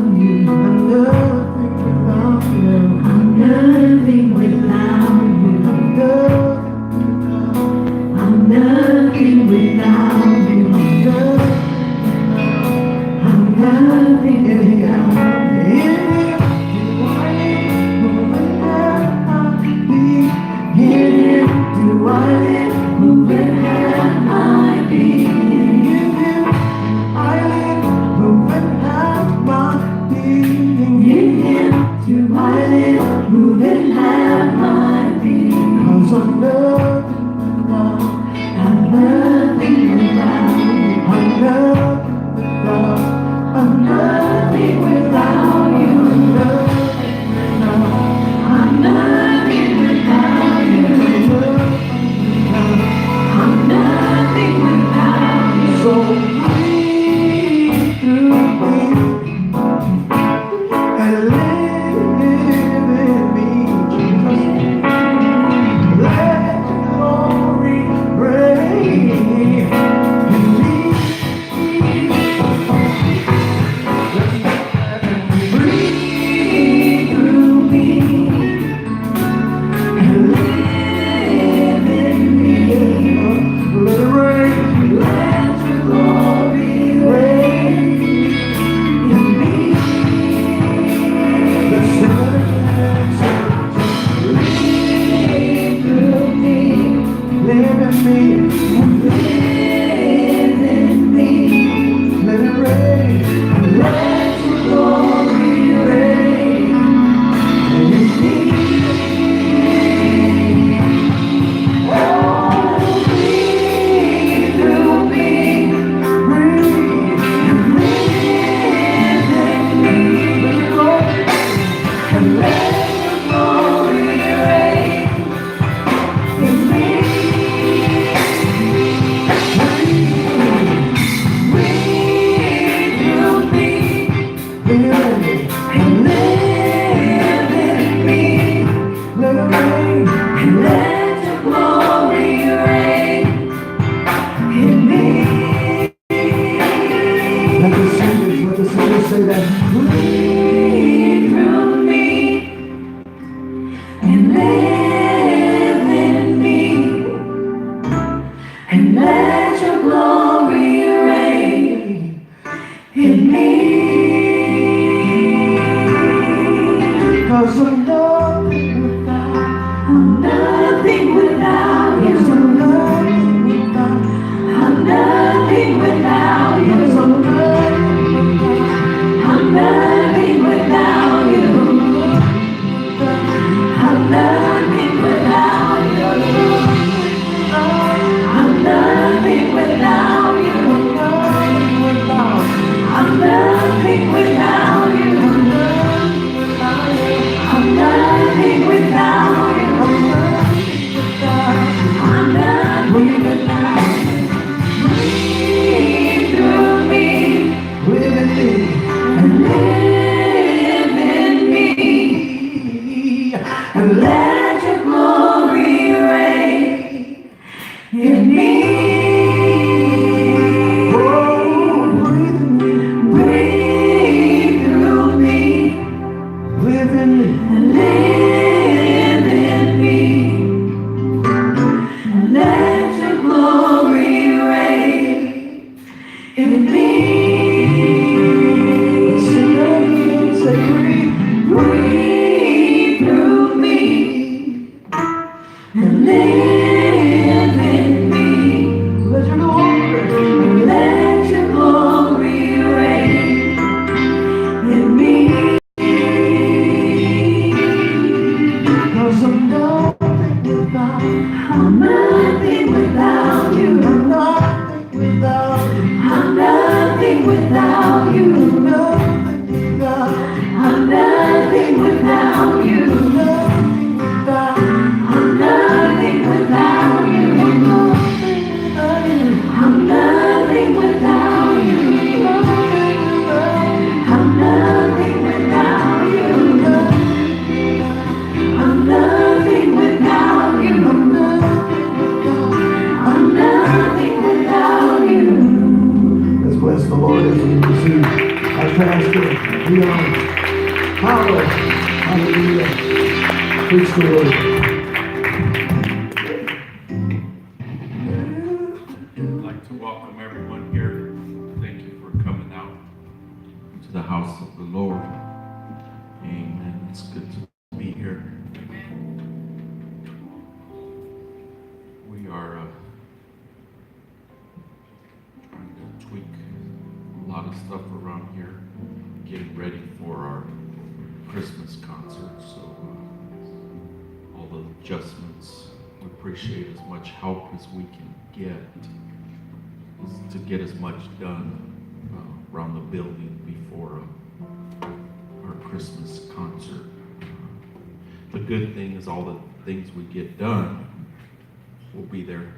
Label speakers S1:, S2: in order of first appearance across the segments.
S1: nothing without you. I'm nothing without you. I'm nothing without you. Do I live, move and have my being? I live, move and have my being. In Him do I live, move and have my being. 'Cause I'm nothing without you. I'm nothing without you. I'm nothing without you. I'm nothing without you. So breathe through me and live in me, Jesus. Let your glory reign in me. Breathe through me and live in me. Let it rain. Let your glory reign in me. Let's breathe through me. Live in me. Live in me. Let it rain. Let your glory reign in me. Oh, breathe through me. Breathe and live in me. Let it go. And let your glory reign in me. Breathe through me. And live in me. Let it rain. And let your glory reign in me. Let the singers say that. Breathe through me and live in me. And let your glory reign in me. 'Cause I'm nothing without you. I'm nothing without you. I'm nothing without Dion, Fowler. Hallelujah. Preach the word.
S2: I'd like to welcome everyone here. Thank you for coming out to the house of the Lord. Amen. It's good to be here. We are trying to tweak a lot of stuff around here, getting ready for our Christmas concert. So all the adjustments, we appreciate as much help as we can get to get as much done around the building before our Christmas concert. The good thing is all the things we get done will be there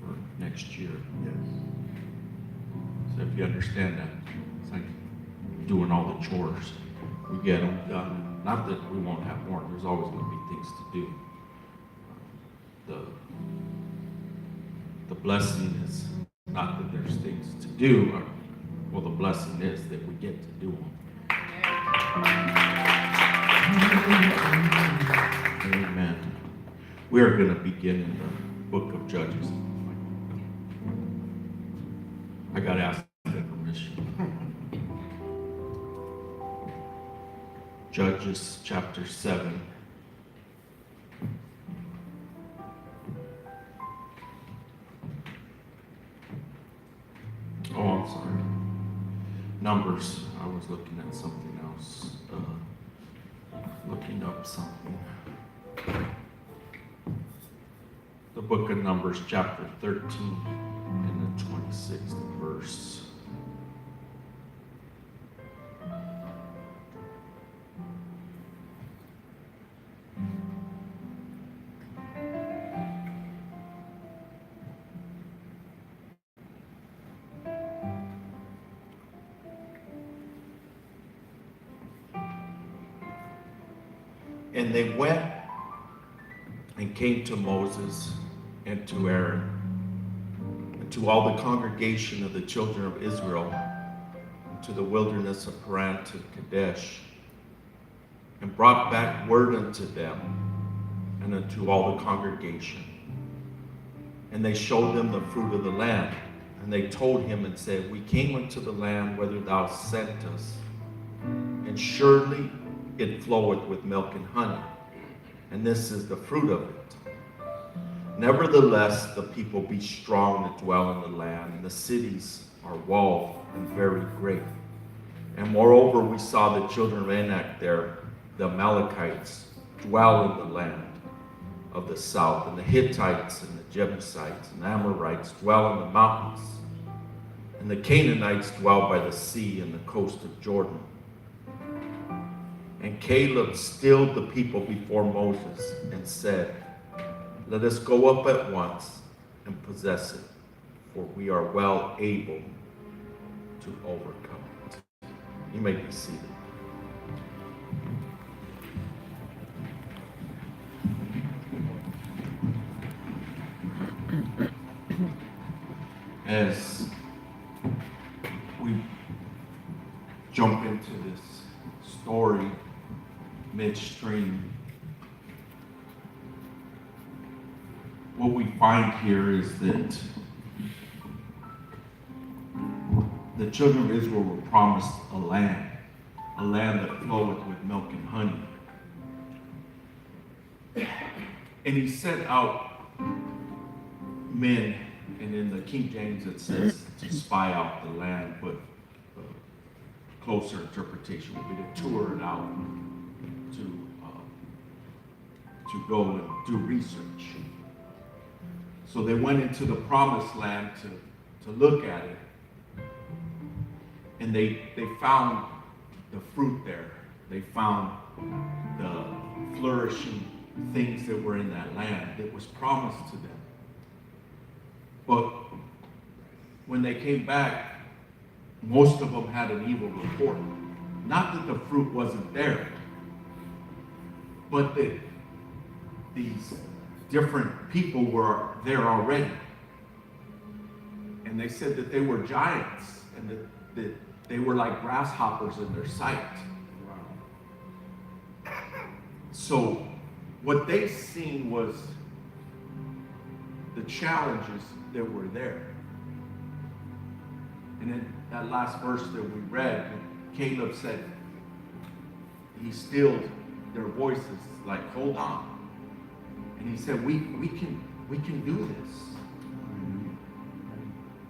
S2: for next year.
S1: Yes.
S2: So if you understand that, it's like doing all the chores. We get them done. Not that we won't have more. There's always going to be things to do. The blessing is not that there's things to do. Well, the blessing is that we get to do them. Amen. We are going to begin in the book of Judges. I got to ask for permission. Judges chapter 7. Oh, I'm sorry. Numbers. I was looking at something else. Looking up something. The book of Numbers, chapter 13, and the 26th verse. And they went and came to Moses and to Aaron and to all the congregation of the children of Israel to the wilderness of Paran to Kadesh, and brought back word unto them and unto all the congregation. And they showed them the fruit of the land. And they told him and said, We came unto the land whither thou sent us, and surely it floweth with milk and honey, and this is the fruit of it. Nevertheless, the people be strong that dwell in the land, and the cities are walled and very great. And moreover, we saw the children of Anak there, the Amalekites, dwell in the land of the south, and the Hittites and the Jebusites and the Amorites dwell in the mountains, and the Canaanites dwell by the sea and the coast of Jordan. And Caleb stilled the people before Moses and said, Let us go up at once and possess it, for we are well able to overcome it. You may be seated. As we jump into this story midstream, what we find here is that the children of Israel were promised a land that floweth with milk and honey. And he sent out men, and in the King James it says to spy out the land, but closer interpretation would be to tour it out, to go and do research. So they went into the promised land to look at it, and they found the fruit there. They found the flourishing things that were in that land that was promised to them. But when they came back, most of them had an evil report. Not that the fruit wasn't there, but that these different people were there already. And they said that they were giants and that they were like grasshoppers in their sight. So what they seen was the challenges that were there. And in that last verse that we read, Caleb said, he stilled their voices, like, hold on. And he said, we can do this.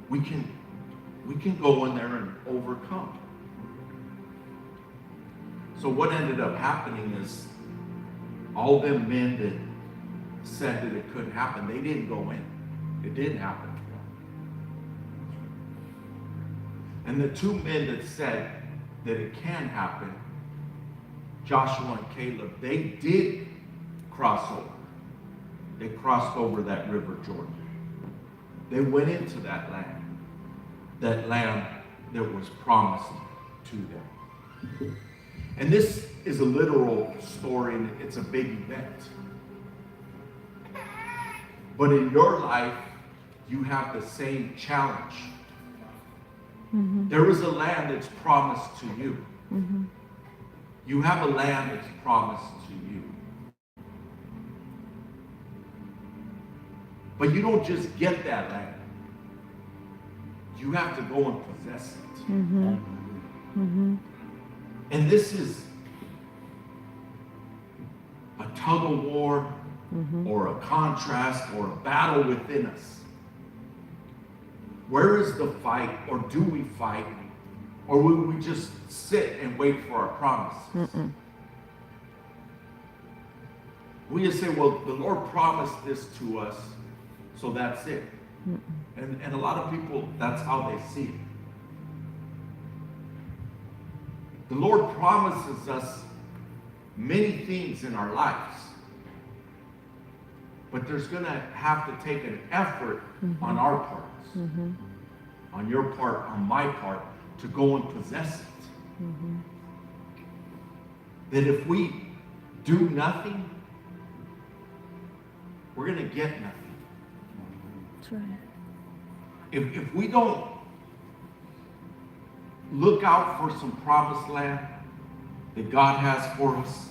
S2: We can go in there and overcome. So what ended up happening is all them men that said that it couldn't happen, they didn't go in. It didn't happen. And the two men that said that it can happen, Joshua and Caleb, they did cross over. They crossed over that river Jordan. They went into that land that was promised to them. And this is a literal story, and it's a big event. But in your life, you have the same challenge. There is a land that's promised to you. You have a land that's promised to you. But you don't just get that land. You have to go and possess it. And this is a tug of war, or a contrast, or a battle within us. Where is the fight, or do we fight, or will we just sit and wait for our promises? We just say, well, the Lord promised this to us, so that's it. And a lot of people, that's how they see it. The Lord promises us many things in our lives, but there's going to have to take an effort on our parts, on your part, on my part, to go and possess it. That if we do nothing, we're going to get nothing.
S3: That's right.
S2: If we don't look out for some promised land that God has for us,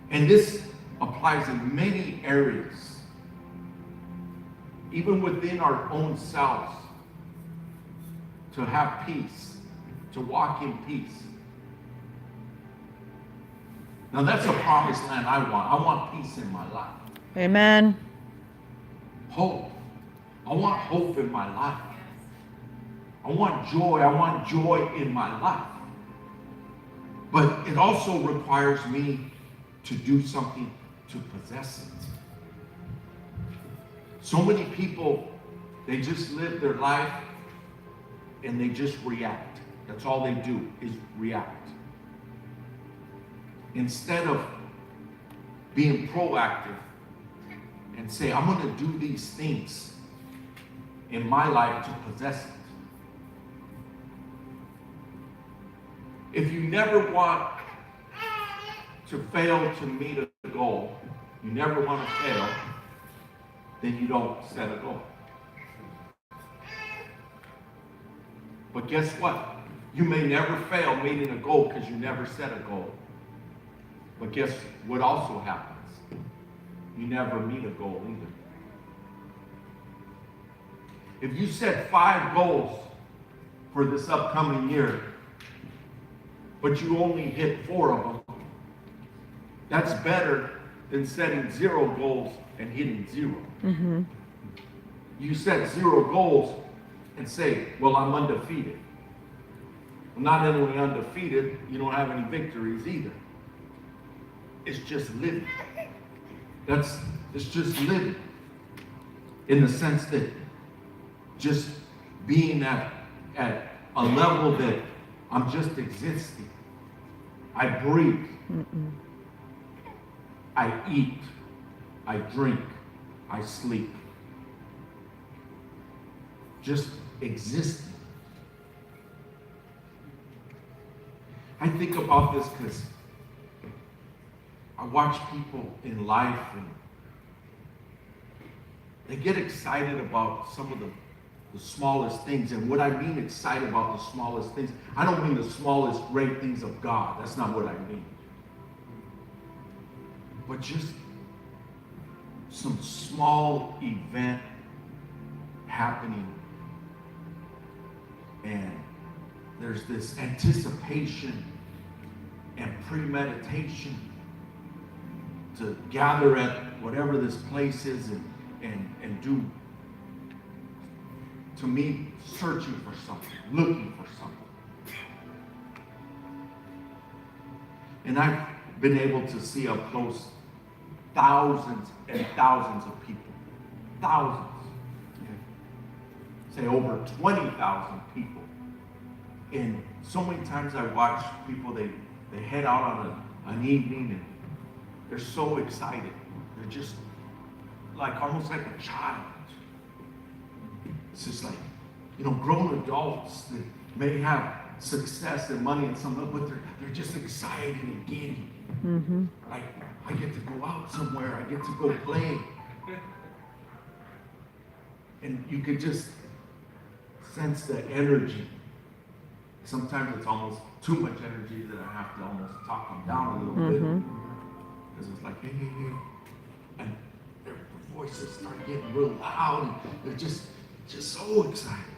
S2: and this applies in many areas, even within our own selves, to have peace, to walk in peace. Now that's a promised land I want. I want peace in my life.
S3: Amen.
S2: Hope. I want hope in my life. I want joy. I want joy in my life. But it also requires me to do something to possess it. So many people, they just live their life and they just react. That's all they do is react. Instead of being proactive and say, I'm going to do these things in my life to possess it. If you never want to fail to meet a goal, you never want to fail, then you don't set a goal. But guess what? You may never fail meeting a goal because you never set a goal. But guess what also happens? You never meet a goal either. If you set 5 goals for this upcoming year, but you only hit 4 of them, that's better than setting 0 goals and hitting 0. You set 0 goals and say, well, I'm undefeated. Well, not only undefeated, you don't have any victories either. It's just living. It's just living. In the sense that just being at a level that I'm just existing. I breathe. I eat. I drink. I sleep. Just existing. I think about this because I watch people in life and they get excited about some of the smallest things. And what I mean excited about the smallest things, I don't mean the smallest great things of God. That's not what I mean. but just some small event happening, and there's this anticipation and premeditation to gather at whatever this place is and do, to me, searching for something, looking for something. And I've been able to see up close thousands and thousands of people. Thousands. Say over 20,000 people. And so many times I watch people, they head out on an evening and they're so excited. They're just like almost like a child. It's just like, grown adults that may have success and money and something, but they're just excited and giddy.
S3: Mm-hmm.
S2: Like, I get to go out somewhere, I get to go play. And you could just sense the energy. Sometimes it's almost too much energy that I have to almost talk them down a little bit. Because it's like, hey. And their voices start getting real loud, and they're just so excited.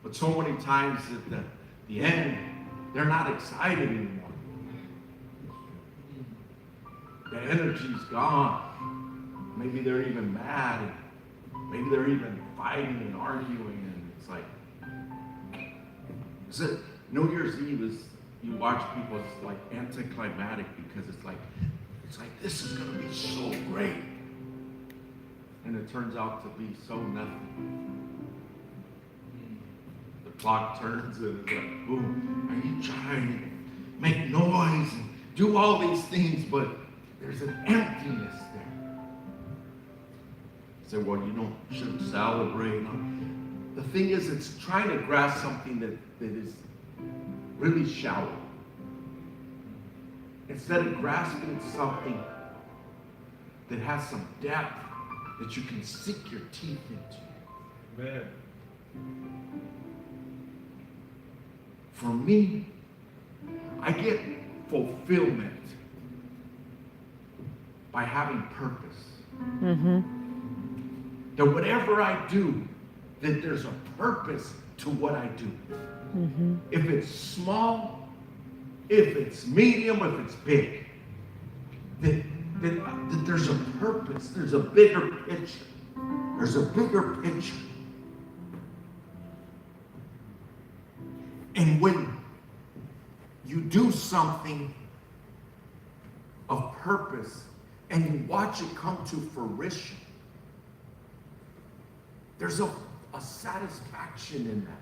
S2: But so many times at the end, they're not excited anymore. The energy's gone. Maybe they're even mad. And maybe they're even fighting and arguing. And it's like, New Year's Eve is, you watch people, it's like anticlimactic because it's like this is going to be so great. And it turns out to be so nothing. The clock turns and it's like, boom, are you trying to make noise and do all these things, but there's an emptiness there. Say, well, you shouldn't celebrate. No. The thing is, it's trying to grasp something that is really shallow. Instead of grasping something that has some depth that you can sink your teeth into.
S1: Amen.
S2: For me, I get fulfillment by having purpose.
S3: Mm-hmm.
S2: That whatever I do, that there's a purpose to what I do.
S3: Mm-hmm.
S2: If it's small, if it's medium, if it's big, that there's a purpose, there's a bigger picture. There's a bigger picture. And when you do something of purpose and you watch it come to fruition, there's a satisfaction in that.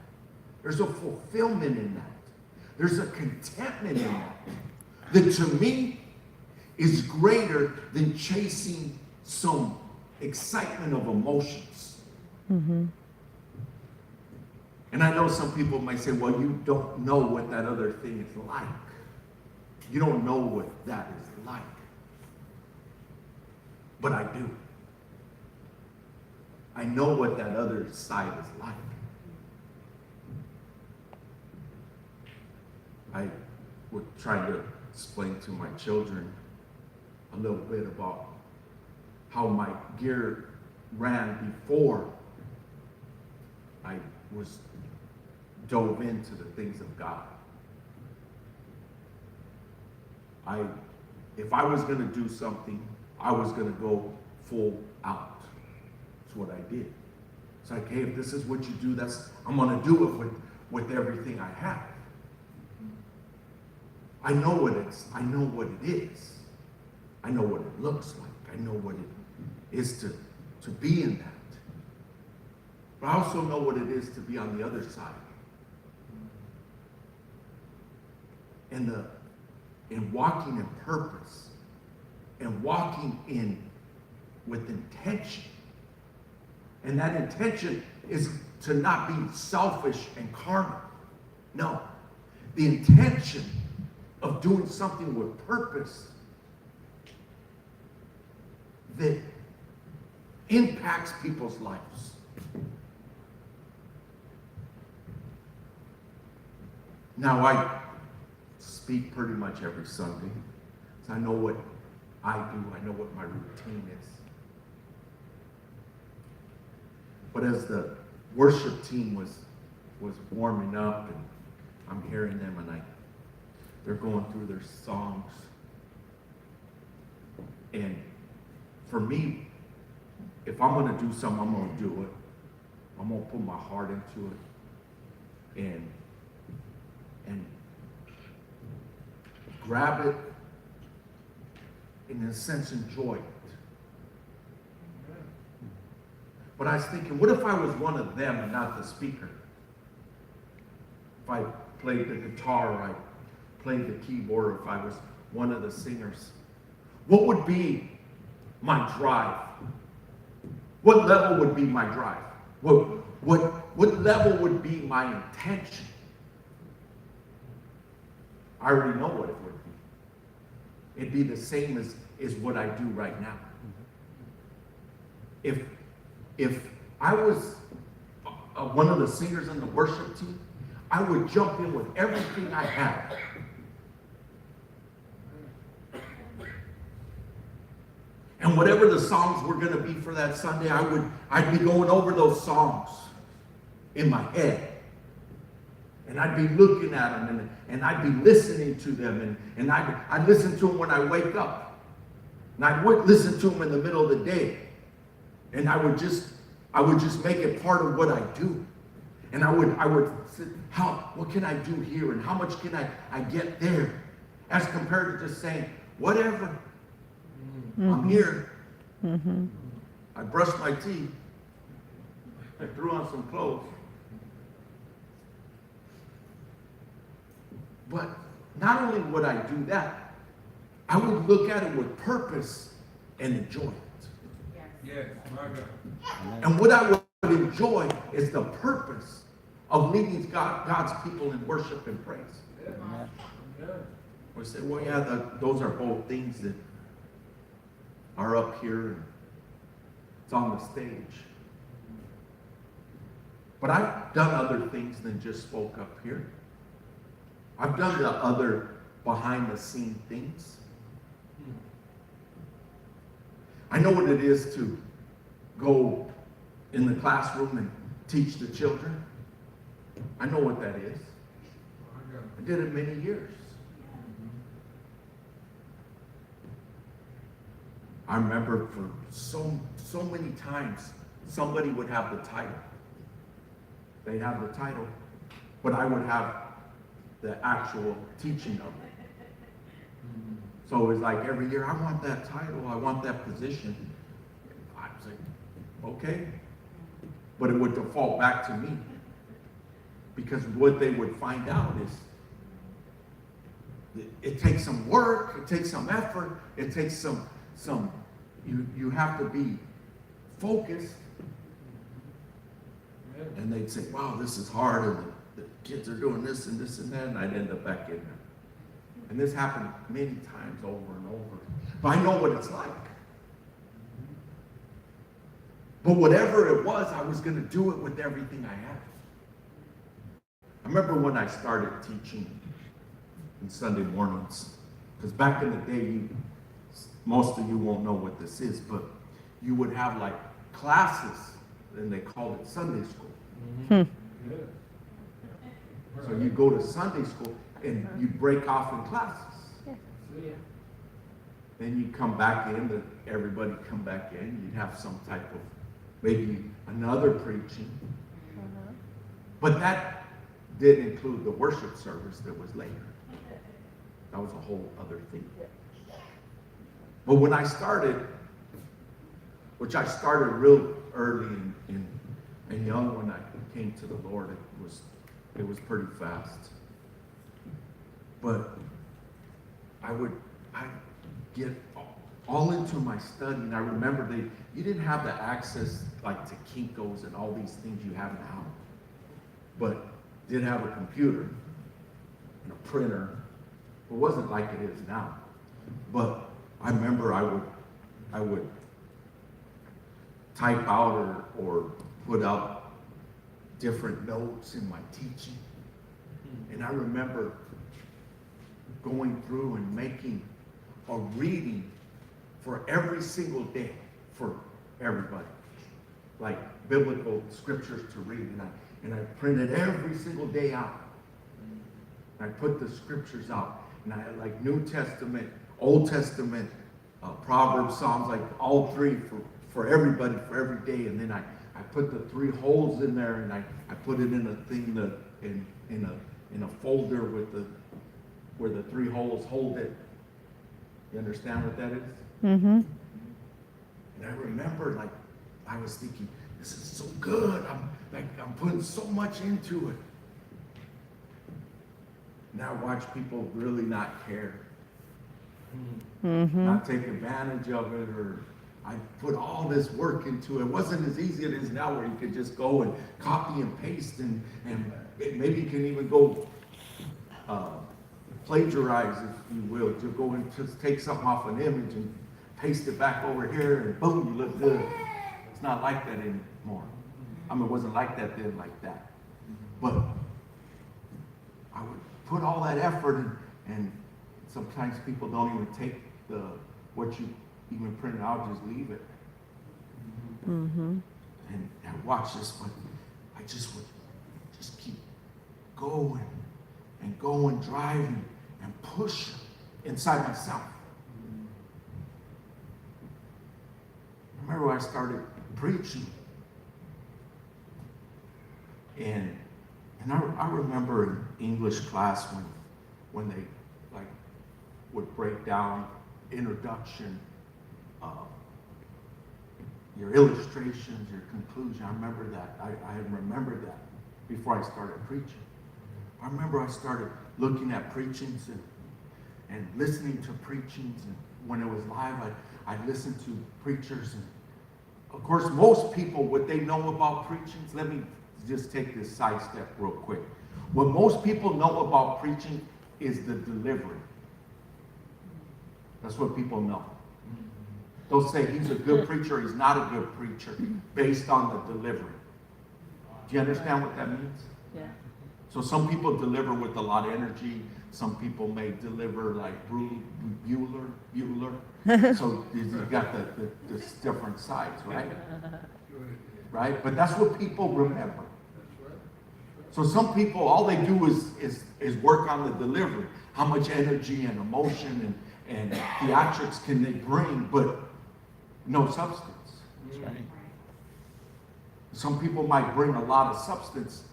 S2: There's a fulfillment in that. There's a contentment in that to me is greater than chasing some excitement of emotions.
S3: Mm-hmm.
S2: And I know some people might say, well, you don't know what that other thing is like. You don't know what that is like. But I do. I know what that other side is like. I would try to explain to my children a little bit about how my gear ran before I was dove into the things of God. If I was going to do something, I was going to go full out. That's what I did. It's like, hey, if this is what you do, I'm going to do it with everything I have. I know what it is. I know what it looks like. I know what it is to be in that. But I also know what it is to be on the other side. And walking in purpose and walking with intention. And that intention is to not be selfish and carnal. No. The intention of doing something with purpose that impacts people's lives. Now, I speak pretty much every Sunday, so I know what I do. I know what my routine is. But as the worship team was warming up, and I'm hearing them, and they're going through their songs. And for me, if I'm going to do something, I'm going to do it. I'm going to put my heart into it and grab it, and in a sense enjoy it. But I was thinking, what if I was one of them and not the speaker? If I played the guitar, or I played the keyboard, or if I was one of the singers, what would be my drive? What level would be my drive? What level would be my intention? I already know what it would be. It'd be the same as what I do right now. If I was one of the singers in the worship team, I would jump in with everything I have. And whatever the songs were going to be for that Sunday, I'd be going over those songs in my head. And I'd be looking at them, and I'd be listening to them, and I'd listen to them when I wake up. And I would listen to them in the middle of the day. And I would just make it part of what I do. And I would say, what can I do here? And how much can I get there? As compared to just saying, whatever. I'm here.
S3: Mm-hmm.
S2: I brushed my teeth. I threw on some clothes. But not only would I do that, I would look at it with purpose and enjoy it.
S1: Yes, my God.
S2: And what I would enjoy is the purpose of leading God's people in worship and praise.
S1: Yeah.
S2: We say, well, yeah, those are both things that are up here, and it's on the stage. But I've done other things than just spoke up here. I've done the other behind-the-scene things. I know what it is to go in the classroom and teach the children. I know what that is. I did it many years. I remember for so many times, somebody would have the title. They'd have the title, but I would have the actual teaching of it. So it was like every year, I want that title, I want that position. I was like, okay. But it would default back to me. Because what they would find out is it takes some work, it takes some effort, it takes some you have to be focused. And they'd say, wow, this is hard, and the kids are doing this and this and that, and I'd end up back in there. And this happened many times over and over. But I know what it's like. But whatever it was, I was going to do it with everything I had. I remember when I started teaching on Sunday mornings, because back in the day, most of you won't know what this is, but you would have like classes, and they called it Sunday school.
S3: Hmm.
S2: So you go to Sunday school, and you break off in classes. Then you come back in, everybody come back in, you'd have some type of, maybe another preaching. But that didn't include the worship service that was later. That was a whole other thing. But when I started, which I started real early and young when I came to the Lord, it was pretty fast. But I'd get all into my study, and I remember you didn't have the access like to Kinko's and all these things you have now, but did have a computer and a printer. It wasn't like it is now, but I remember I would type out or put out different notes in my teaching, and I remember going through and making a reading for every single day for everybody, like biblical scriptures to read, and I printed every single day out. And I put the scriptures out, and I had like New Testament, Old Testament, Proverbs, Psalms, like all three for everybody for every day. And then I put the 3 holes in there, and I put it in a thing in a folder with where the 3 holes hold it. You understand what that is?
S3: Mm-hmm.
S2: And I remember, like, I was thinking, this is so good. I'm putting so much into it. And I watch people really not care, not take advantage of it, or I put all this work into it. It wasn't as easy as it is now, where you could just go and copy and paste, and maybe you can even go plagiarize, if you will, to go and just take something off an image and paste it back over here, and boom, you look good. It's not like that anymore. I mean, it wasn't like that then, like that. But I would put all that effort, and sometimes people don't even take what you even printed out, just leave it.
S3: Mm-hmm.
S2: And I watch this, but I just would just keep going and going, driving and pushing inside myself. I remember I started preaching, and I remember in English class when they like would break down introduction, your illustrations, your conclusion. I remember that. I had remembered that before I started preaching. I remember I started looking at preachings and listening to preachings, and when it was live, I listened to preachers. And of course, most people, what they know about preachings, let me just take this sidestep real quick. What most people know about preaching is the delivery. That's what people know. They'll say he's a good preacher, he's not a good preacher, based on the delivery. Do you understand what that means?
S3: Yeah.
S2: So some people deliver with a lot of energy. Some people may deliver like Bueller. So you got the different sides, right? Right? But that's what people remember. So some people, all they do is work on the delivery. How much energy and emotion and theatrics can they bring, but no substance.
S3: That's right.
S2: Some people might bring a lot of substance,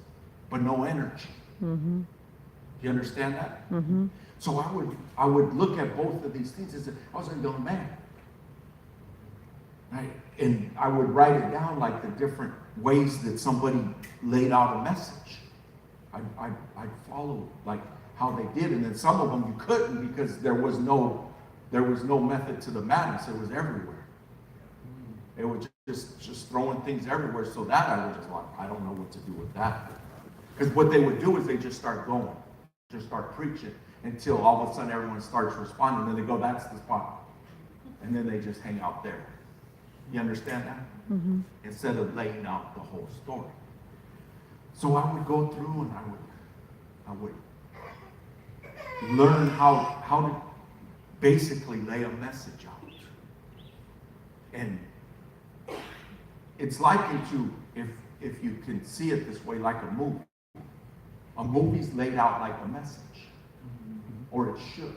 S2: but no energy.
S3: Mm-hmm.
S2: You understand that?
S3: Mm-hmm.
S2: So I would look at both of these things and say, I was a young man. Right? And I would write it down, like the different ways that somebody laid out a message. I'd follow like how they did, and then some of them you couldn't, because there was no method to the madness. It was everywhere. It was just throwing things everywhere. So that I was just like, I don't know what to do with that. Because what they would do is they just start going, just start preaching, until all of a sudden everyone starts responding. And then they go, that's the spot. And then they just hang out there. You understand that?
S3: Mm-hmm.
S2: Instead of laying out the whole story. So I would go through, and I would learn how to basically lay a message out. And it's likened to, if you can see it this way, like a movie. A movie's laid out like a message, or it should.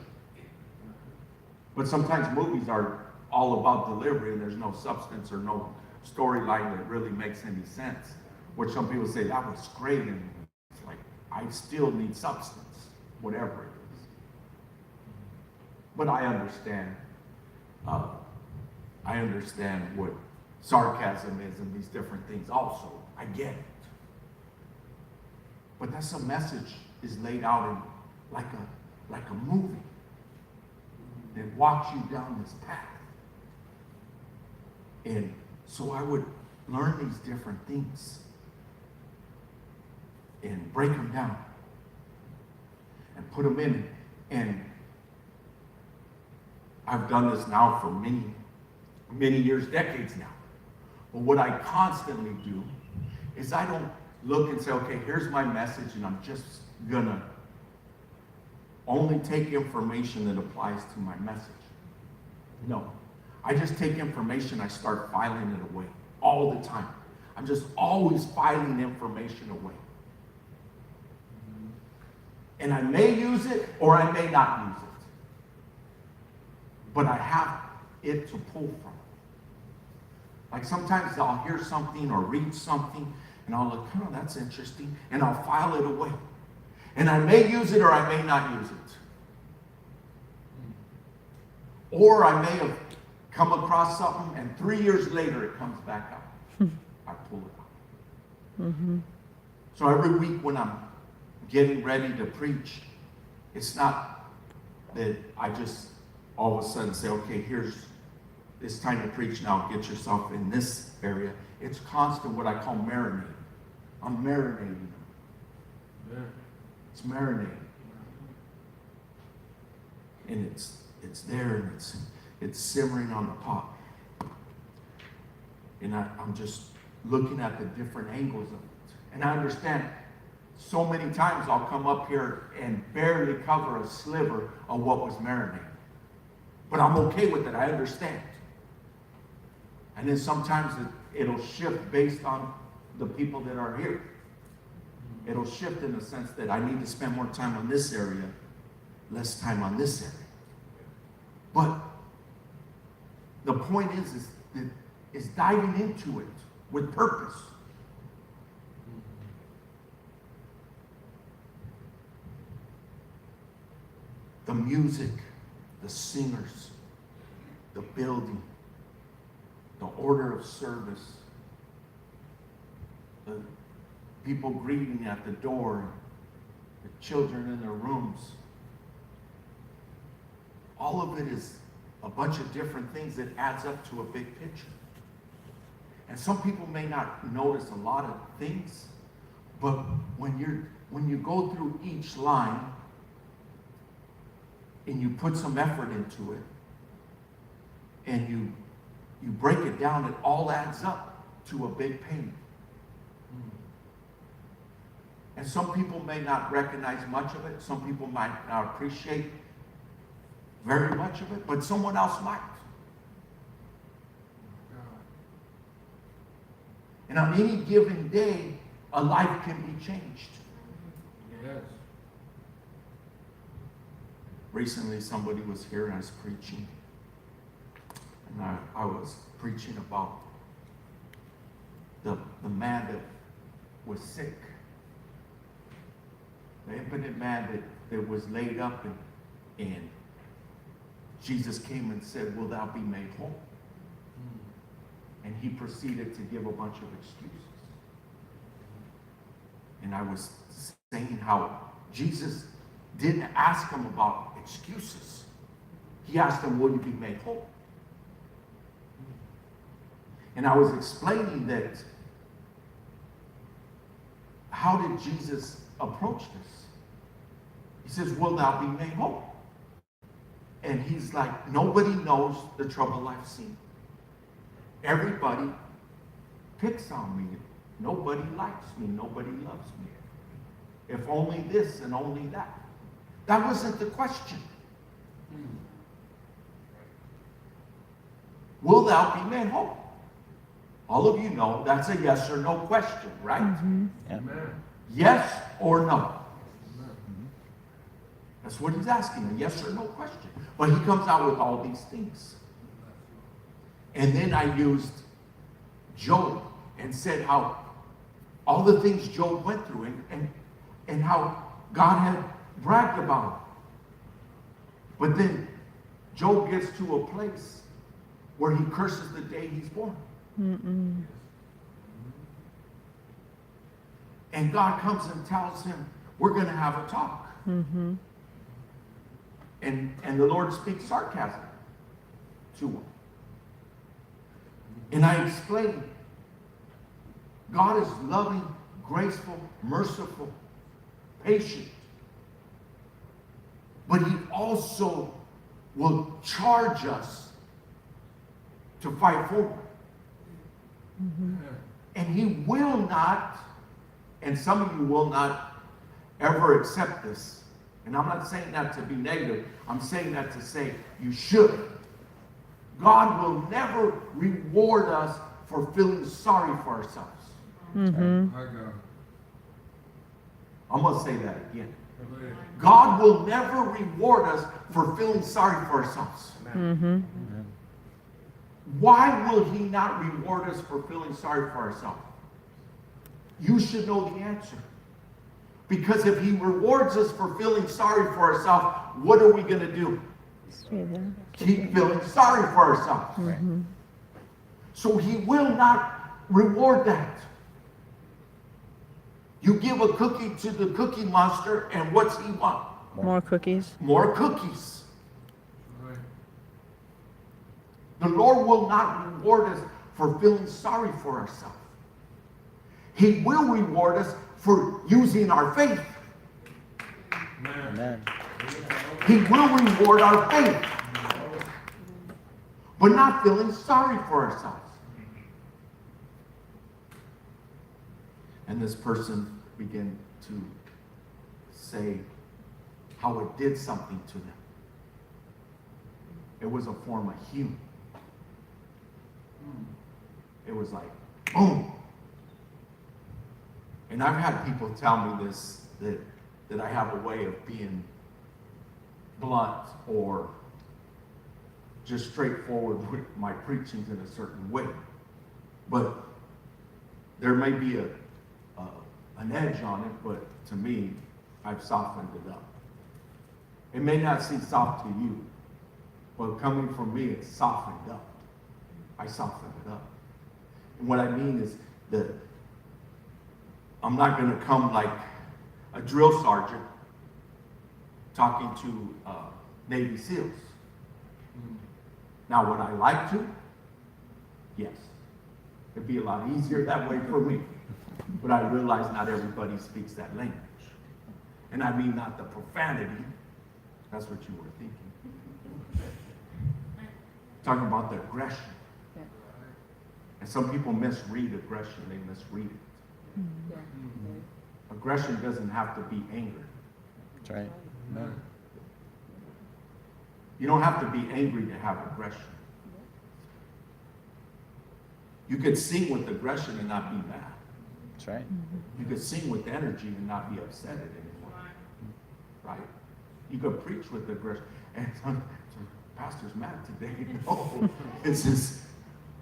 S2: But sometimes movies are all about delivery, and there's no substance or no storyline that really makes any sense. Which some people say, that was great, and it's like, I still need substance, whatever it is. But I understand what sarcasm is and these different things also. I get it. But that's a message is laid out in like a movie that walks you down this path. And so I would learn these different things and break them down and put them in. And I've done this now for many years, decades now. But what I constantly do is I don't look and say, okay, here's my message, and I'm just gonna only take information that applies to my message. No, I just take information, I start filing it away all the time. I'm just always filing information away. And I may use it or I may not use it. But I have it to pull from. Like sometimes I'll hear something or read something and I'll look, oh, that's interesting, and I'll file it away. And I may use it or I may not use it. Or I may have come across something and 3 years later it comes back out. I pull it out.
S3: Mm-hmm.
S2: So every week when I'm getting ready to preach, it's not that I just all of a sudden say, okay, it's time to preach now, get yourself in this area. It's constant, what I call marinating. I'm marinating. It's marinating. And it's there and it's simmering on the pot. And I'm just looking at the different angles of it. And I understand so many times I'll come up here and barely cover a sliver of what was marinating. But I'm okay with it, I understand. And then sometimes it'll shift based on the people that are here. It'll shift in the sense that I need to spend more time on this area, less time on this area. But the point is diving into it with purpose. The music, the singers, the building, the order of service, the people greeting at the door, the children in their rooms. All of it is a bunch of different things that adds up to a big picture. And some people may not notice a lot of things, but when you go through each line and you put some effort into it and you break it down, it all adds up to a big painting. And some people may not recognize much of it. Some people might not appreciate very much of it, but someone else might. And on any given day, a life can be changed.
S1: Yes.
S2: Recently, somebody was here and I was preaching. And I was preaching about the man that was sick. The impotent man that was laid up and Jesus came and said, will thou be made whole? And he proceeded to give a bunch of excuses. And I was saying how Jesus didn't ask him about excuses. He asked him, will you be made whole? And I was explaining that, how did Jesus approach this? He says, will thou be made whole? And he's like, nobody knows the trouble I've seen. Everybody picks on me. Nobody likes me. Nobody loves me. If only this and only that. That wasn't the question. Will thou be made whole? All of you know that's a yes or no question, right?
S3: Mm-hmm.
S1: Amen.
S2: Yes or no? That's what he's asking, a yes or no question. But he comes out with all these things. And then I used Job and said how all the things Job went through and how God had bragged about him. But then Job gets to a place where he curses the day he's born.
S3: Mm-mm.
S2: And God comes and tells him, we're going to have a talk.
S3: Mm-hmm.
S2: And the Lord speaks sarcasm to him. And I explained, God is loving, graceful, merciful, patient. But he also will charge us to fight forward.
S3: Mm-hmm.
S2: And he will not, and some of you will not ever accept this. And I'm not saying that to be negative. I'm saying that to say you should.
S1: God will never reward us for feeling sorry for ourselves.
S3: Mm-hmm.
S1: I'm going to say that again. God will never reward us for feeling sorry for ourselves.
S3: Mm-hmm.
S1: Why will he not reward us for feeling sorry for ourselves? You should know the answer. Because if he rewards us for feeling sorry for ourselves, what are we going to do?
S3: Stay there.
S1: Keep feeling sorry for ourselves.
S3: Mm-hmm.
S1: So he will not reward that. You give a cookie to the cookie monster, and what's he want?
S3: More cookies.
S1: More cookies. The Lord will not reward us for feeling sorry for ourselves. He will reward us for using our faith.
S4: Amen.
S1: He will reward our faith, but not feeling sorry for ourselves. And this person began to say how it did something to them. It was a form of healing. It was like, boom. And I've had people tell me this, that I have a way of being blunt or just straightforward with my preachings in a certain way. But there may be an edge on it, but to me, I've softened it up. It may not seem soft to you, but coming from me, it's softened up. I softened it up. And what I mean is that I'm not going to come like a drill sergeant talking to Navy SEALs. Now, would I like to? Yes. It'd be a lot easier that way for me. But I realize not everybody speaks that language. And I mean not the profanity. That's what you were thinking. Talking about the aggression. And some people misread aggression. They misread it. Aggression doesn't have to be anger.
S4: That's right. Amen.
S1: You don't have to be angry to have aggression. You could sing with aggression and not be mad.
S4: That's right.
S1: You could sing with energy and not be upset at anyone. Right? You could preach with aggression. And some pastor's mad today. No. It's just,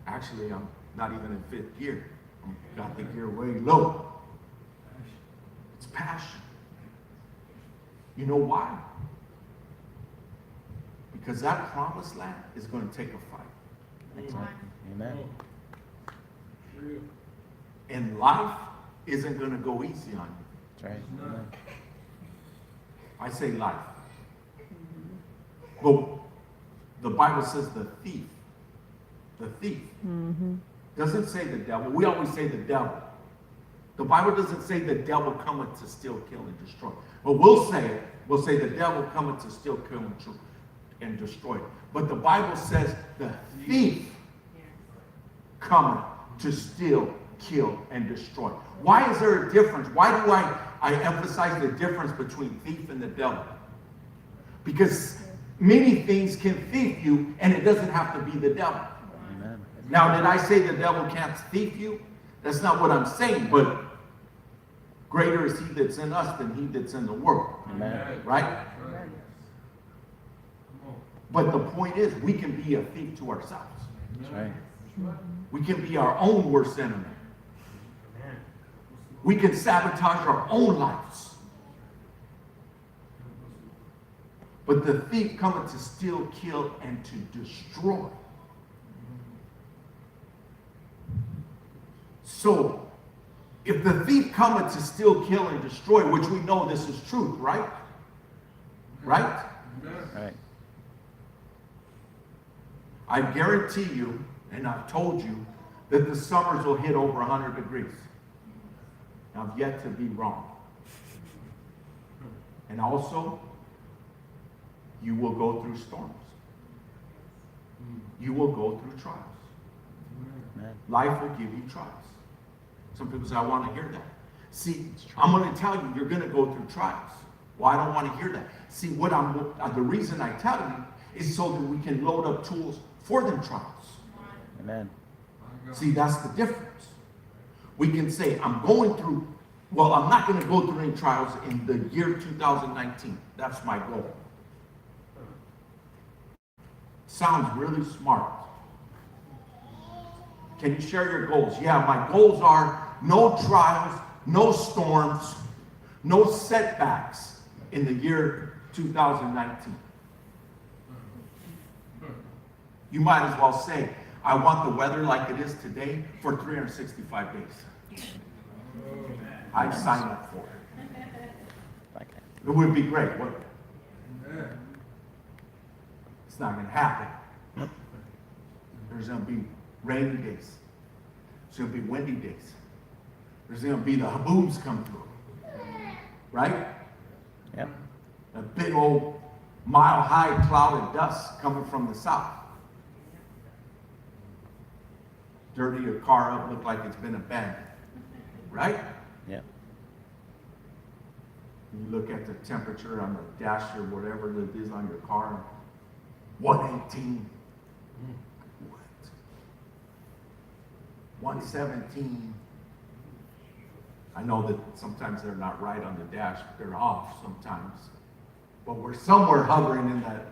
S1: actually, I'm not even in fifth gear. I've got the gear way low. It's passion. You know why? Because that promised land is going to take a fight.
S4: That's right. Amen.
S1: And life isn't going to go easy on you.
S4: That's right. Amen.
S1: I say life. But the Bible says the thief doesn't say the devil. We always say the devil. The Bible doesn't say the devil cometh to steal, kill, and destroy. But we'll say it. We'll say the devil cometh to steal, kill, and destroy. But the Bible says the thief cometh to steal, kill, and destroy. Why is there a difference? Why do I emphasize the difference between thief and the devil? Because many things can thief you, and it doesn't have to be the devil.
S4: Amen.
S1: Now, did I say the devil can't thief you? That's not what I'm saying, but greater is he that's in us than he that's in the world.
S4: Amen.
S1: Right? But the point is, we can be a thief to ourselves.
S4: That's right.
S1: We can be our own worst enemy. We can sabotage our own lives. But the thief cometh to steal, kill, and to destroy. So, if the thief cometh to steal, kill, and destroy, which we know this is truth, right? Right?
S4: Right.
S1: I guarantee you, and I've told you, that the summers will hit over 100 degrees. I've yet to be wrong. And also, you will go through storms. You will go through trials.
S4: Amen.
S1: Life will give you trials. Some people say, I want to hear that. See, I'm going to tell you, you're going to go through trials. Well, I don't want to hear that. See, the reason I tell you
S2: is so that we can load up tools for them trials.
S4: Amen.
S2: See, that's the difference. We can say, I'm going through, well, I'm not going to go through any trials in the year 2019. That's my goal. Sounds really smart. Can you share your goals? Yeah, my goals are no trials, no storms, no setbacks in the year 2019. You might as well say, I want the weather like it is today for 365 days. I'd sign up for it.
S4: Like that.
S2: It would be great, wouldn't it? It's not going to happen. There's going to be rainy days. There's going to be windy days. There's going to be the habooms come through. Right?
S4: Yep.
S2: A big old mile-high cloud of dust coming from the south. Dirty your car up, look like it's been abandoned. Right?
S4: Yep.
S2: You look at the temperature on the dash or whatever it is on your car, 118. What? 117. I know that sometimes they're not right on the dash, they're off sometimes. But we're somewhere hovering in that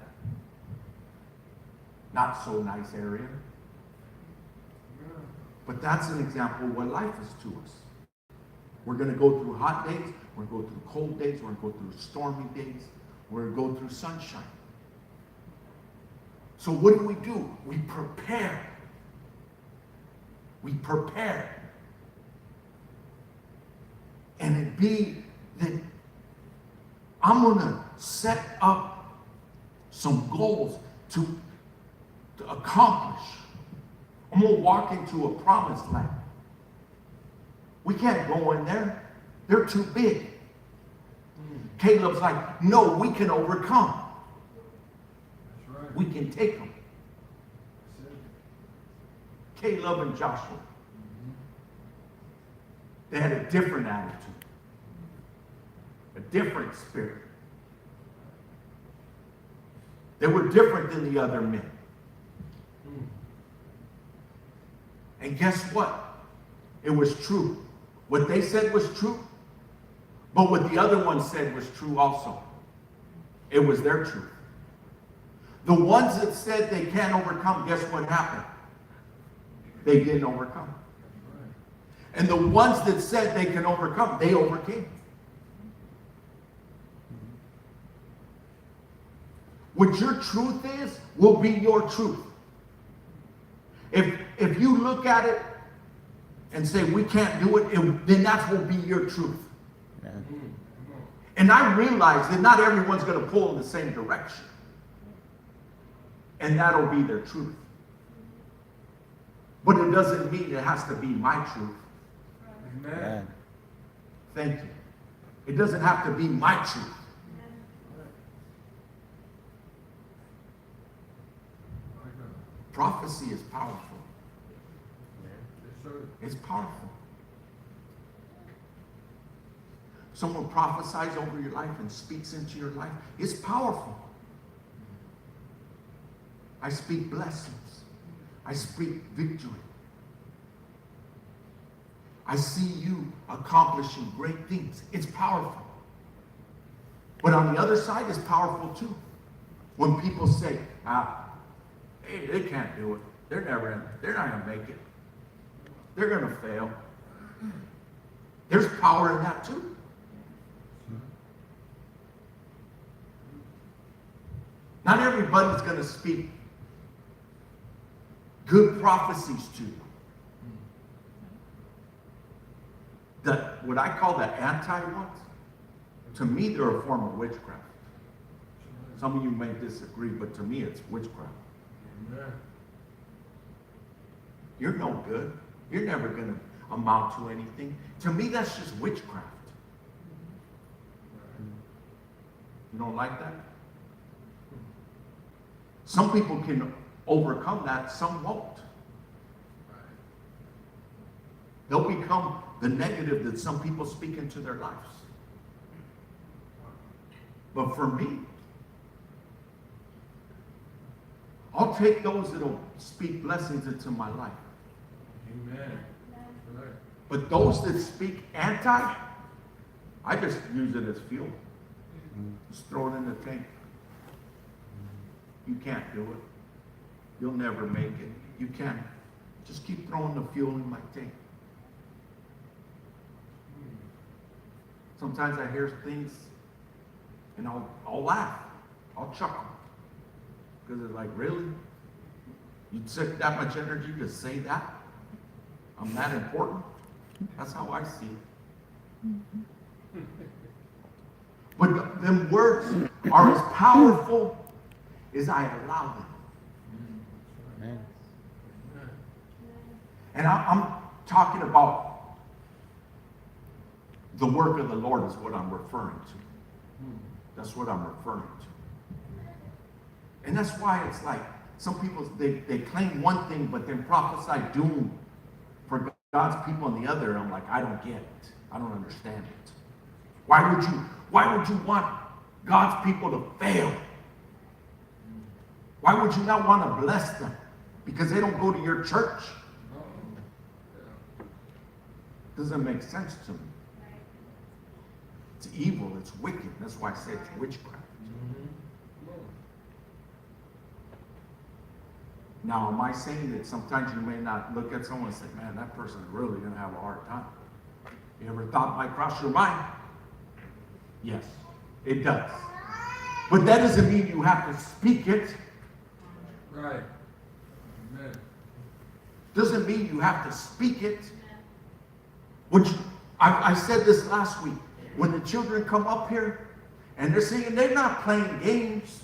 S2: not so nice area. But that's an example of what life is to us. We're going to go through hot days, we're going to go through cold days, we're going to go through stormy days, we're going to go through sunshine. So what do? We prepare. We prepare. And it be that I'm going to set up some goals to accomplish. I'm going to walk into a promised land. We can't go in there. They're too big. Caleb's like, no, we can overcome.
S1: That's right.
S2: We can take them.
S1: That's it.
S2: Caleb and Joshua. They had a different attitude. A different spirit. They were different than the other men. And guess what? It was true. What they said was true, but what the other one said was true also. It was their truth. The ones that said they can't overcome, guess what happened? They didn't overcome. And the ones that said they can overcome, they overcame. What your truth is will be your truth. If you look at it and say we can't do it, then that will be your truth.
S4: Amen.
S2: And I realize that not everyone's going to pull in the same direction. And that'll be their truth. But it doesn't mean it has to be my truth.
S4: Amen.
S2: Thank you. It doesn't have to be my truth. Prophecy is powerful. It's powerful. Someone prophesies over your life and speaks into your life. It's powerful. I speak blessings. I speak victory. I see you accomplishing great things. It's powerful. But on the other side, it's powerful too. When people say, hey, they can't do it. They're not going to make it. They're going to fail. There's power in that too. Not everybody's going to speak good prophecies to you. What I call the anti-ones, to me, they're a form of witchcraft. Some of you may disagree, but to me, it's witchcraft. You're no good. You're never going to amount to anything. To me, that's just witchcraft. You don't like that? Some people can overcome that, some won't. They'll become the negative that some people speak into their lives. But for me, I'll take those that'll speak blessings into my life.
S1: Amen. Right.
S2: But those that speak anti, I just use it as fuel. Just throw it in the tank. You can't do it. You'll never make it. You can't. Just keep throwing the fuel in my tank. Sometimes I hear things and I'll laugh. I'll chuckle. Because it's like, really? You took that much energy to say that? I'm that important? That's how I see it. But them words are as powerful as I allow them.
S4: Amen.
S2: And I'm talking about the work of the Lord is what I'm referring to. That's what I'm referring to. And that's why it's like some people, they claim one thing, but then prophesy doom for God's people on the other. I'm like, I don't get it. I don't understand it. Why would you want God's people to fail? Why would you not want to bless them? Because they don't go to your church? Doesn't make sense to me. It's evil, it's wicked. That's why I say it's witchcraft. Now, am I saying that sometimes you may not look at someone and say, man, that person's really going to have a hard time? You ever thought might cross your mind? Yes, it does. But that doesn't mean you have to speak it.
S1: Right. Amen.
S2: Doesn't mean you have to speak it. Which I said this last week. When the children come up here and they're singing, they're not playing games.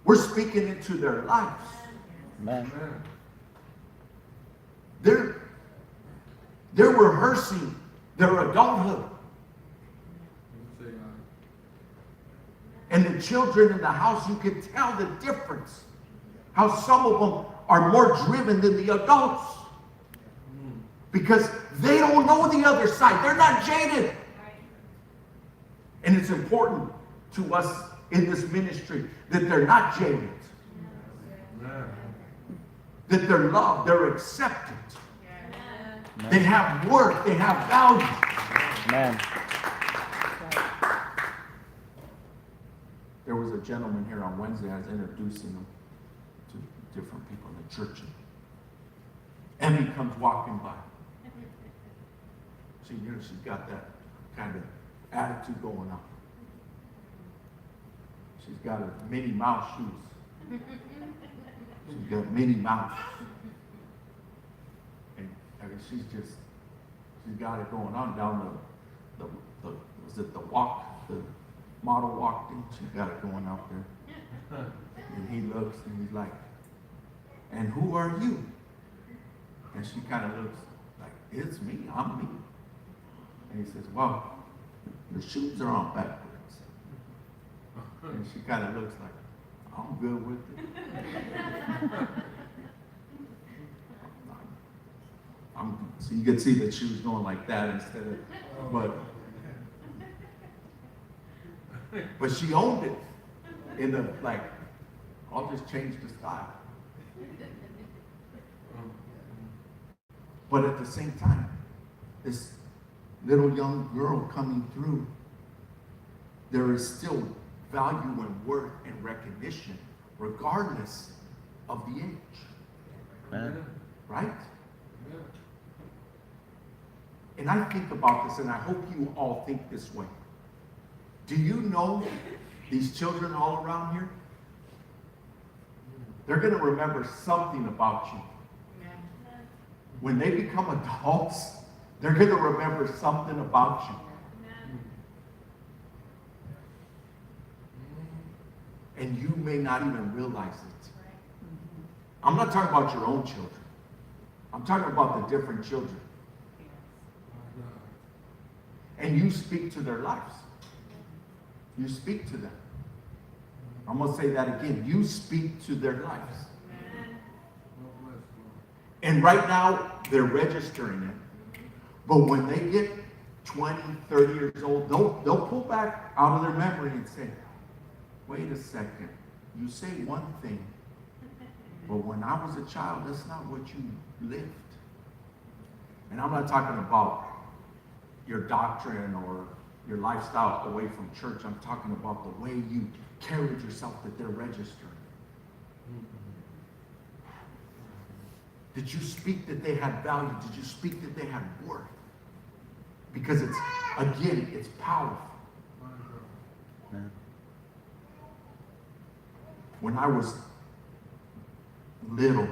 S2: We're speaking into their lives.
S4: Amen.
S1: Amen.
S2: They're rehearsing their adulthood. And the children in the house, you can tell the difference. How some of them are more driven than the adults. Because they don't know the other side. They're not jaded. And it's important to us in this ministry that they're not jaded. That they're loved, they're accepted.
S4: Amen.
S2: They have worth, they have value.
S4: Amen.
S2: There was a gentleman here on Wednesday. I was introducing him to different people in the church. And Emmy comes walking by. See, you know, she's got that kind of attitude going on. She's got a Minnie Mouse shoes. She's got Minnie Mouse. And I mean, she's got it going on down the was it the walk, the model walk thing? She's got it going out there. And he looks and he's like, and who are you? And she kind of looks like, it's me, I'm me. And he says, well, your shoes are on backwards. And she kind of looks like, I'm good with it. So you can see that she was going like that instead of, but she owned it in the, like, I'll just change the style. But at the same time, this little young girl coming through, there is still value and worth and recognition regardless of the age.
S4: Amen.
S2: Right? And I think about this, and I hope you all think this way. Do you know these children all around here? They're going to remember something about you. When they become adults, they're going to remember something about you. And you may not even realize it. I'm not talking about your own children. I'm talking about the different children. And you speak to their lives. You speak to them. I'm going to say that again. You speak to their lives. And right now, they're registering it. But when they get 20, 30 years old, they'll pull back out of their memory and say, wait a second.
S1: You say one thing, but when I was a child, that's not what you lived. And I'm not talking about your doctrine or your lifestyle away from church. I'm talking about the way you carried yourself that they're registering. Did you speak that they had value? Did you speak that they had worth? Because it's, again, it's powerful.
S4: Amen.
S1: When I was little,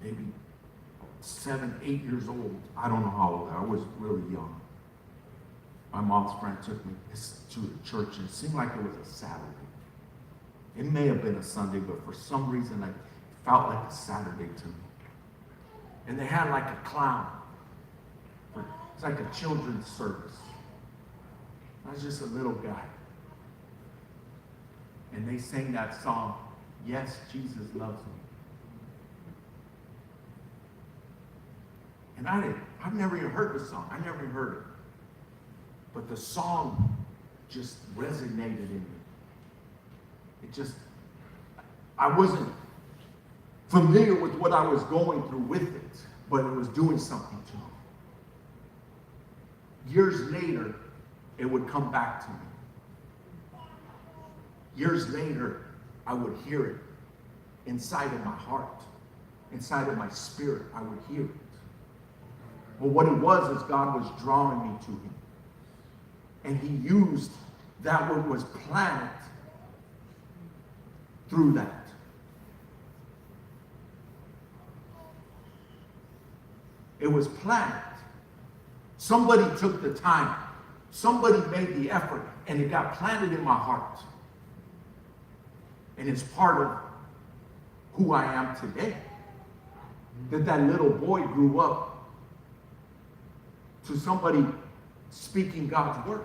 S1: maybe 7, 8 years old, I don't know how old, I was really young. My mom's friend took me to the church, and it seemed like it was a Saturday. It may have been a Sunday, but for some reason, it felt like a Saturday to me. And they had like a clown. It's like a children's service. I was just a little guy. And they sang that song, Yes, Jesus Loves Me. And I've never even heard the song. I never even heard it. But the song just resonated in me. It just, I wasn't familiar with what I was going through with it, but it was doing something to me. Years later, it would come back to me. Years later, I would hear it inside of my heart, inside of my spirit. I would hear it. But what it was is God was drawing me to him. And he used that what was planted through that. It was planted. Somebody took the time. Somebody made the effort, and it got planted in my heart. And it's part of who I am today. That little boy grew up to somebody speaking God's word.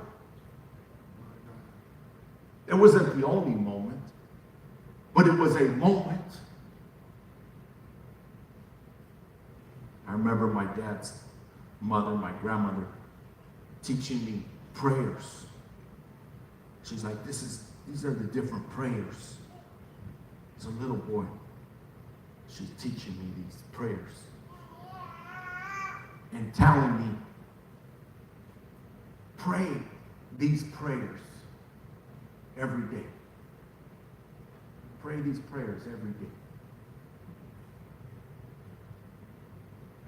S1: It wasn't the only moment, but it was a moment. I remember my dad's mother, my grandmother, teaching me prayers. She's like, these are the different prayers. As a little boy, she's teaching me these prayers and telling me, pray these prayers every day. Pray these prayers every day.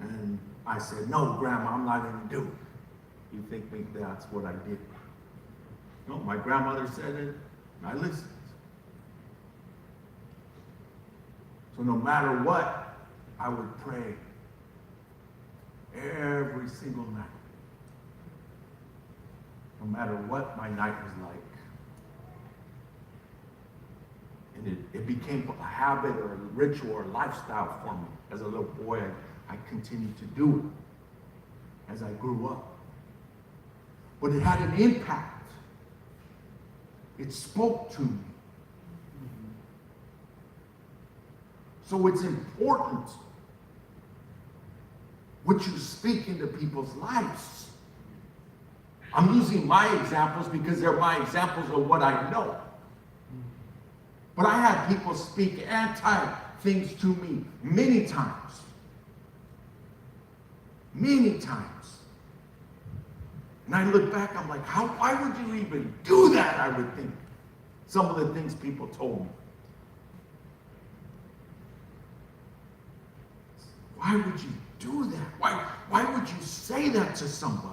S1: And I said, no, Grandma, I'm not going to do it. You think maybe that's what I did? No, my grandmother said it, and I listened. So no matter what, I would pray every single night. No matter what my night was like. And it became a habit or a ritual or a lifestyle for me. As a little boy, I continued to do it as I grew up. But it had an impact. It spoke to me. So it's important what you speak into people's lives. I'm using my examples because they're my examples of what I know. But I had people speak anti-things to me many times. Many times. And I look back, I'm like, why would you even do that, I would think. Some of the things people told me. Why would you do that? Why would you say that to somebody?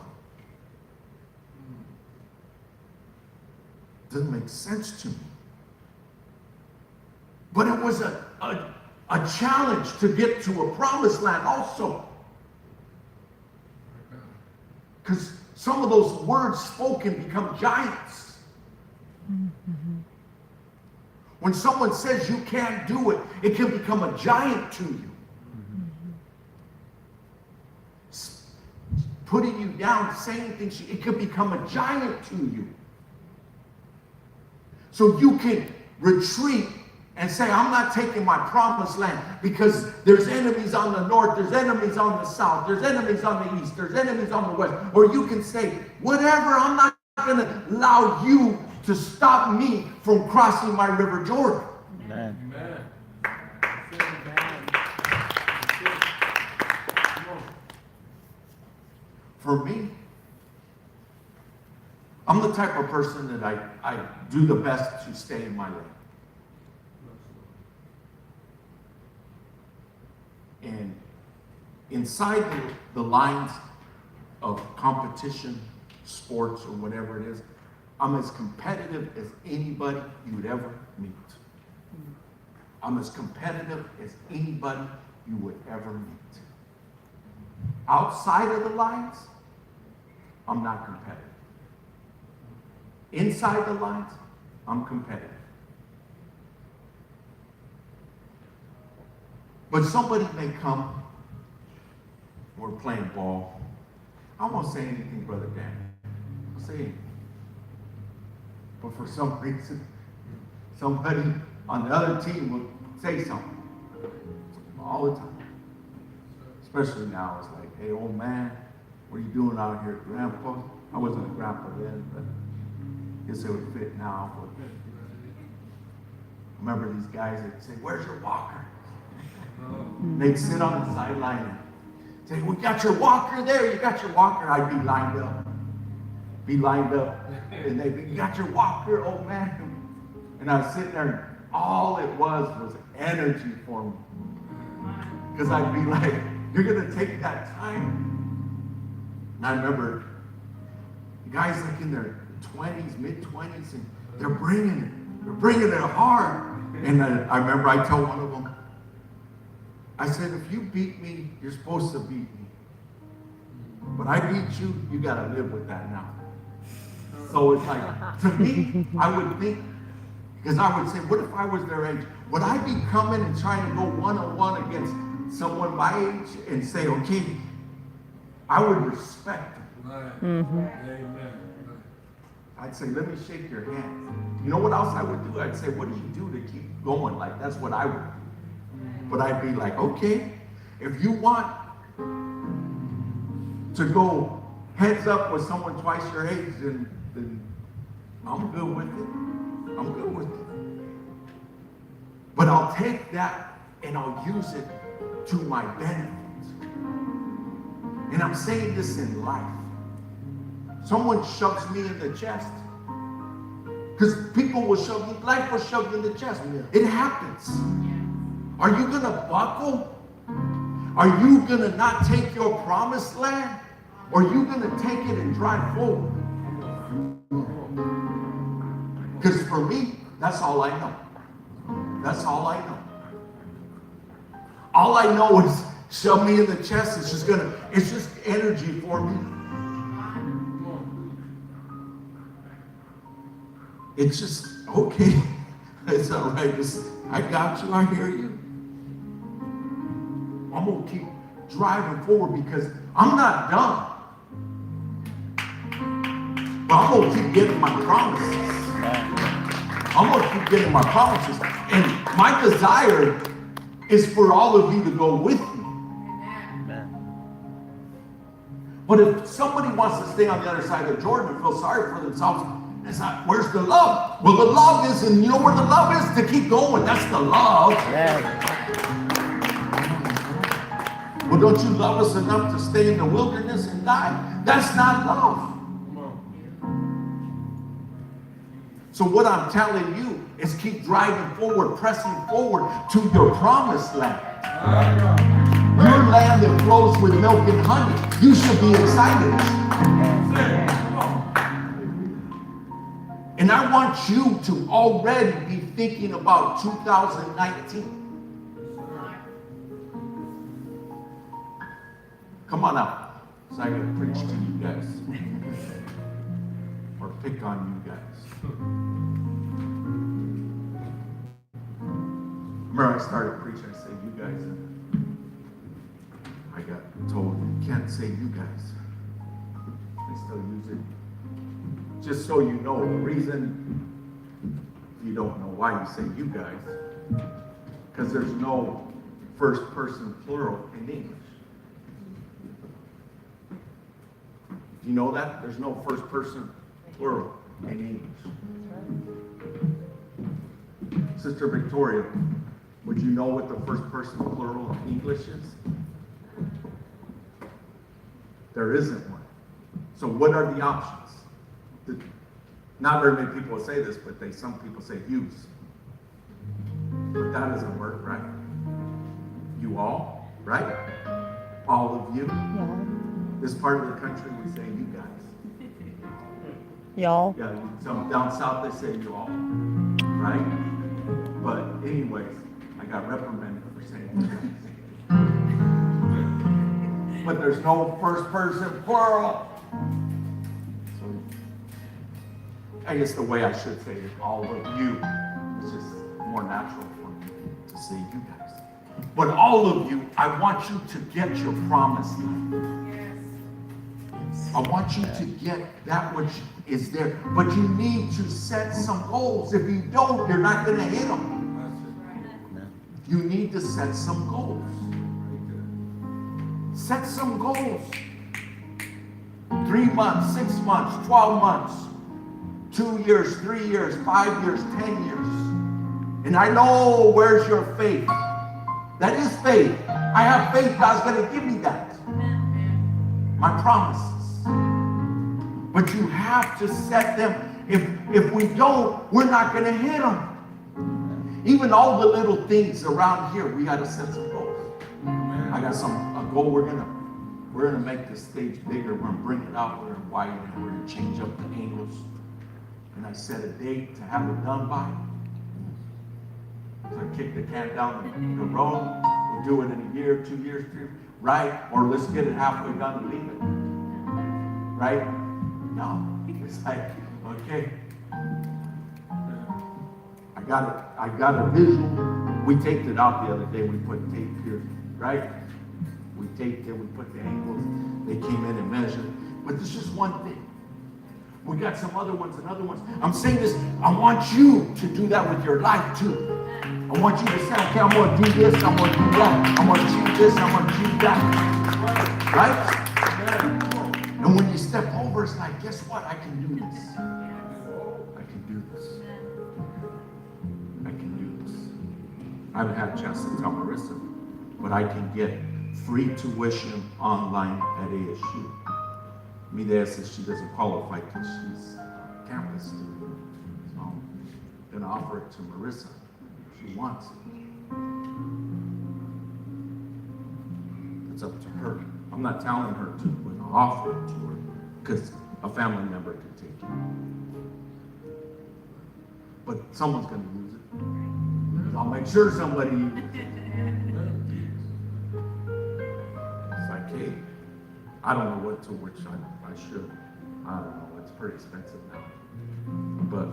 S1: Doesn't make sense to me. But it was a challenge to get to a promised land also. Because some of those words spoken become giants. Mm-hmm. When someone says you can't do it, it can become a giant to you. Putting you down, saying things, it can become a giant to you. So you can retreat and say, I'm not taking my promised land because there's enemies on the north, there's enemies on the south, there's enemies on the east, there's enemies on the west. Or you can say, whatever, I'm not going to allow you to stop me from crossing my River Jordan.
S4: Amen.
S1: For me, I'm the type of person that I do the best to stay in my lane. And inside the lines of competition, sports, or whatever it is, I'm as competitive as anybody you would ever meet. I'm as competitive as anybody you would ever meet. Outside of the lines, I'm not competitive. Inside the lines, I'm competitive. But somebody may come, we're playing ball. I won't say anything, Brother Dan. I'll say anything. But for some reason, somebody on the other team will say something. All the time. Especially now, it's like, hey, old man, what are you doing out here, grandpa? I wasn't a grandpa then, but I guess it would fit now. But I remember these guys that say, where's your walker? And they'd sit on the sideline and say, we got your walker there, you got your walker. I'd be lined up. And they'd be, you got your walker, old man. And I was sitting there, and all it was energy for me. Because I'd be like, you're going to take that time. And I remember guys like in their 20s, mid-20s, and they're bringing it hard. And I remember I told one of them, I said, if you beat me, you're supposed to beat me. But I beat you, you got to live with that now. So it's like, to me, I would think, because I would say, what if I was their age? Would I be coming and trying to go one-on-one against someone my age and say, okay, I would respect them.
S3: Mm-hmm.
S1: I'd say, let me shake your hand. You know what else I would do? I'd say, what do you do to keep going? Like, that's what I would do. But I'd be like, okay, if you want to go heads up with someone twice your age, then I'm good with it. I'm good with it. But I'll take that and I'll use it to my benefit. And I'm saying this in life. Someone shoves me in the chest. Because people will shove you, life will shove you in the chest. It happens. Are you going to buckle? Are you going to not take your promised land? Or are you going to take it and drive forward? Because for me, that's all I know. That's all I know. All I know is shove me in the chest. It's just energy for me. It's just, okay, it's all right. I got you, I hear you. I'm going to keep driving forward because I'm not done. But I'm going to keep getting my promises. I'm going to keep getting my promises. And my desire is for all of you to go with me. But if somebody wants to stay on the other side of Jordan and feel sorry for themselves, it's not, where's the love? Well, the love is, and you know where the love is? To keep going. That's the love. Well, don't you love us enough to stay in the wilderness and die? That's not love. So what I'm telling you is keep driving forward, pressing forward to your promised land. Your land that flows with milk and honey. You should be excited. And I want you to already be thinking about 2019. Come on up, so I can preach to you guys. Or pick on you guys. Remember I started preaching, I said, you guys. I got told, you can't say you guys. I still use it. Just so you know, the reason you don't know why you say you guys, because there's no first person plural in English. Do you know that? There's no first person plural. in English. Sister Victoria, would you know what the first person plural in English is? There isn't one. So what are the options? Not very many people say this, but some people say yous. But that doesn't work, right? You all, right? All of you.
S5: Y'all.
S1: This part of the country, we say you guys.
S5: Y'all.
S1: Yeah, down south they say you all, right? But anyways, I got reprimanded for saying you guys. But there's no first person plural. So I guess the way I should say it, all of you. It's just more natural for me to say you guys. But all of you, I want you to get your promised land. I want you to get that which is there. But you need to set some goals. If you don't, you're not going to hit them. You need to set some goals. Set some goals. 3 months, 6 months, 12 months, 2 years, 3 years, 5 years, 10 years. And I know, where's your faith? That is faith. I have faith God's going to give me that. My promises. But you have to set them. If we don't, we're not going to hit them. Even all the little things around here, we got to set some goals. I got a goal. We're gonna make the stage bigger. We're gonna bring it out. We're gonna widen it. We're gonna change up the angles. And I set a date to have it done by. So I kick the can down the road. We'll do it in a year, 2 years, 3 years, right? Or let's get it halfway done and leave it. Right? No. It's like, okay. I got a visual. We taped it out the other day. We put tape here, right? We taped it. We put the angles. They came in and measured. But this is one thing. We got some other ones and other ones. I'm saying this. I want you to do that with your life too. I want you to say, okay, I'm going to do this. I'm going to do that. I'm going to achieve this. I'm going to achieve that. Right? And when you step over, it's like, guess what? I can do this. I can do this. I can do this. I haven't had a chance to tell Marissa, but I can get free tuition online at ASU. Midea says she doesn't qualify because she's a campus student. So I'm going to offer it to Marissa if she wants it. It's up to her. I'm not telling her to, but I'll offer it to her because a family member can take it. But someone's going to use it. I'll make sure somebody uses it. It's like, hey, I don't know which I should. I don't know. It's pretty expensive now. But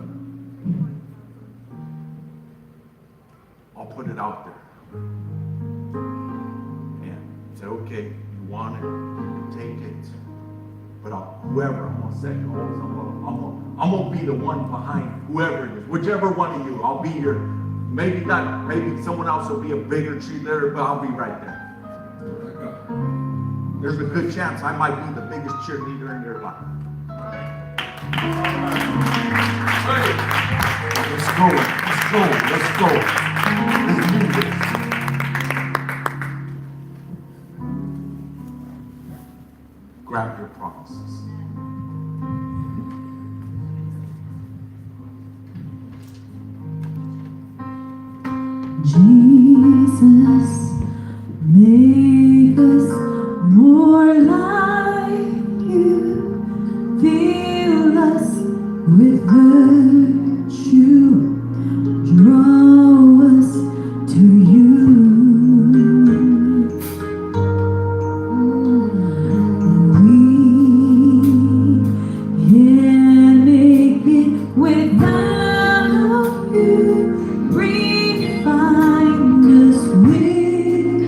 S1: I'll put it out there. And say, okay, you want it, take it. But whoever, I'm going to set goals. I'm going to be the one behind whoever it is. Whichever one of you, I'll be here. Maybe not, maybe someone else will be a bigger cheerleader, but I'll be right there. There's a good chance I might be the biggest cheerleader in your life. Let's go. Let's do this. Grab your promises.
S6: Jesus, make us more like you. Fill us with virtue. Draw us to you. We can't make it without you. Refine us with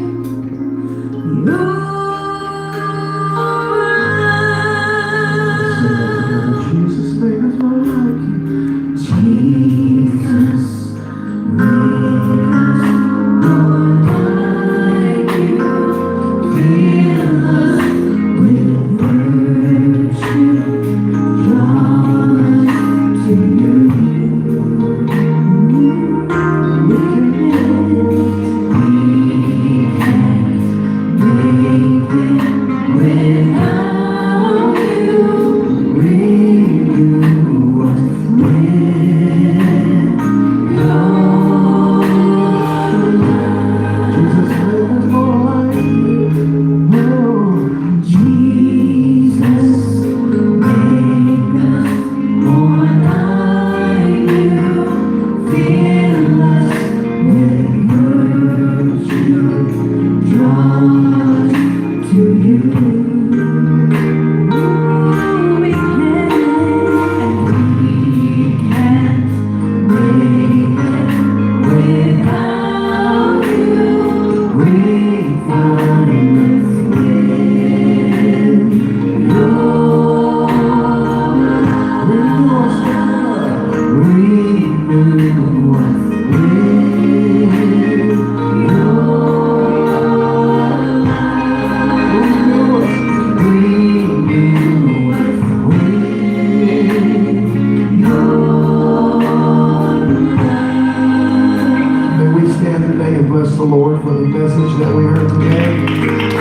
S1: the Lord for the message that we heard today.